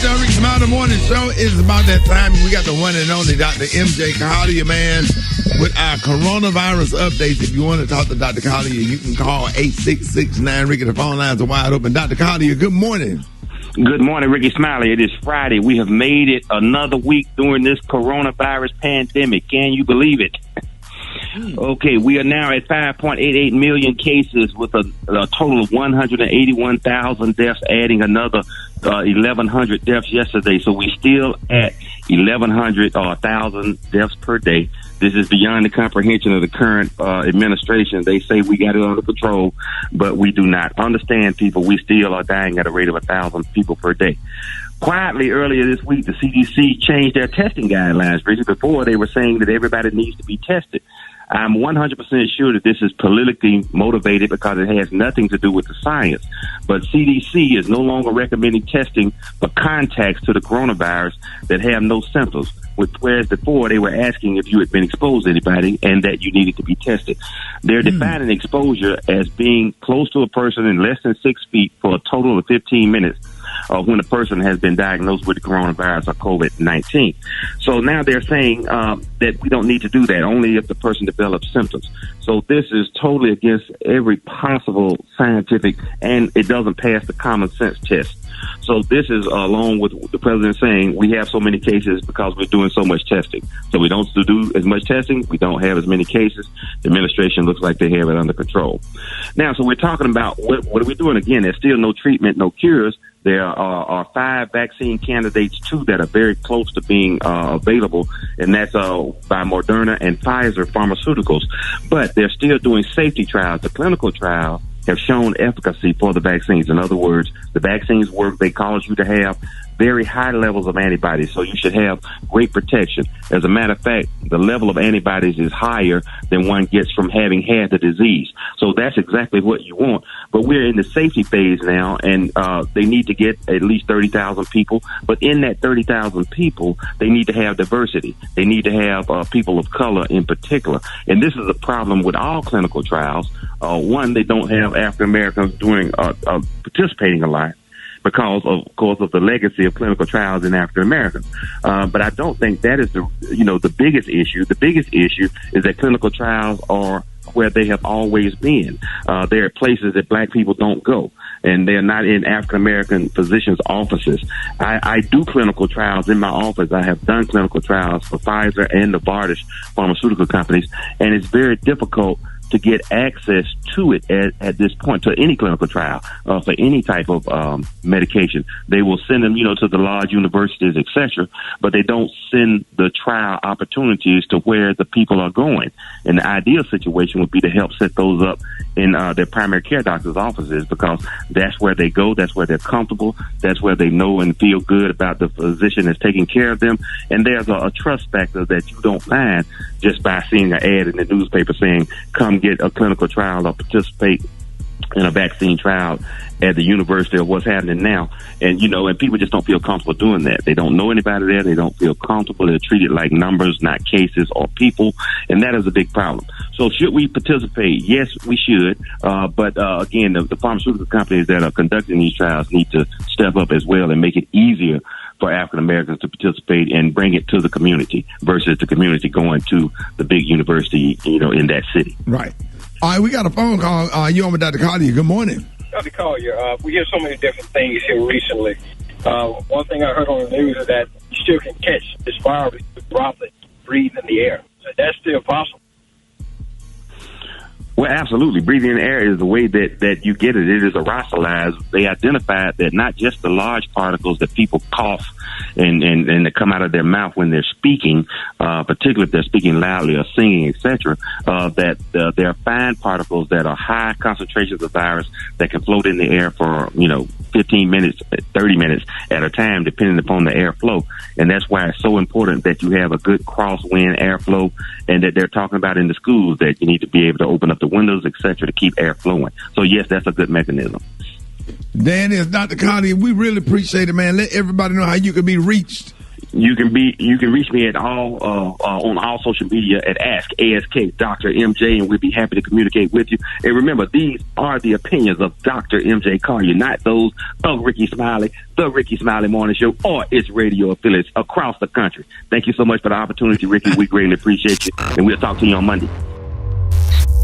John Rickey Smiley Morning Show. It's about that time. We got the one and only Dr. MJ Collier, man, with our coronavirus updates. If you want to talk to Dr. Collier, you can call 866-9-RICKY. The phone lines are wide open. Dr. Collier, good morning. Good morning, Ricky Smiley. It is Friday. We have made it another week during this coronavirus pandemic. Can you believe it? Okay, we are now at 5.88 million cases with a total of 181,000 deaths, adding another 1,100 deaths yesterday. So we're still at 1,100 or 1,000 deaths per day. This is beyond the comprehension of the current administration. They say we got it under control, but we do not. Understand, people, we still are dying at a rate of 1,000 people per day. Quietly, earlier this week, the CDC changed their testing guidelines. Before, they were saying that everybody needs to be tested. I'm 100% sure that this is politically motivated because it has nothing to do with the science. But CDC is no longer recommending testing for contacts to the coronavirus that have no symptoms, whereas before they were asking if you had been exposed to anybody and that you needed to be tested. They're defining exposure as being close to a person in less than 6 feet for a total of 15 minutes. When a person has been diagnosed with the coronavirus or COVID-19. So now they're saying that we don't need to do that, only if the person develops symptoms. So this is totally against every possible scientific, and it doesn't pass the common sense test. So this is along with the president saying we have so many cases because we're doing so much testing. So we don't do as much testing. We don't have as many cases. The administration looks like they have it under control. Now, so we're talking about what are we doing? Again, there's still no treatment, no cures. There are 5 vaccine candidates, 2 that are very close to being available, and that's by Moderna and Pfizer Pharmaceuticals. But they're still doing safety trials. The clinical trials have shown efficacy for the vaccines. In other words, the vaccines work. They cause you to have very high levels of antibodies, so you should have great protection. As a matter of fact, the level of antibodies is higher than one gets from having had the disease. So that's exactly what you want. But we're in the safety phase now, and they need to get at least 30,000 people. But in that 30,000 people, they need to have diversity. They need to have people of color in particular. And this is a problem with all clinical trials. One, they don't have African Americans participating a lot, because of course of the legacy of clinical trials in African Americans. But I don't think that is the biggest issue. The biggest issue is that clinical trials are where they have always been. There are places that black people don't go, and they're not in African American physicians' offices. I do clinical trials in my office. I have done clinical trials for Pfizer and Novartis pharmaceutical companies, and it's very difficult to get access to it at this point, to any clinical trial, for any type of medication. They will send them, to the large universities, etc., but they don't send the trial opportunities to where the people are going. And the ideal situation would be to help set those up in their primary care doctor's offices, because that's where they go, that's where they're comfortable, that's where they know and feel good about the physician that's taking care of them. And there's a trust factor that you don't find just by seeing an ad in the newspaper saying, come get a clinical trial or participate in a vaccine trial at the university of what's happening now. And, and people just don't feel comfortable doing that. They don't know anybody there. They don't feel comfortable. They're treated like numbers, not cases or people. And that is a big problem. So should we participate? Yes, we should. But again, the pharmaceutical companies that are conducting these trials need to step up as well and make it easier for African Americans to participate and bring it to the community versus the community going to the big university, in that city. Right. All right, we got a phone call. You on with Dr. Collier. Good morning. Dr. Collier, we hear so many different things here recently. One thing I heard on the news is that you still can catch this virus with droplets breathe in the air. So that's still possible. Well, absolutely. Breathing in the air is the way that you get it. It is aerosolized. They identified that not just the large particles that people cough and that come out of their mouth when they're speaking, particularly if they're speaking loudly or singing, etc., that there are fine particles that are high concentrations of virus that can float in the air for, 15 minutes, 30 minutes at a time, depending upon the airflow. And that's why it's so important that you have a good crosswind airflow, and that they're talking about in the schools that you need to be able to open up the windows, etc., to keep air flowing. So, yes, that's a good mechanism. Dan, is Dr. Collier. We really appreciate it, man. Let everybody know how you can be reached. You can reach me at all on all social media at Ask Dr. MJ, and we'll be happy to communicate with you. And remember, these are the opinions of Dr. MJ Collier, not those of Rickey Smiley, the Rickey Smiley Morning Show, or its radio affiliates across the country. Thank you so much for the opportunity, Rickey. We greatly appreciate you, and we'll talk to you on Monday.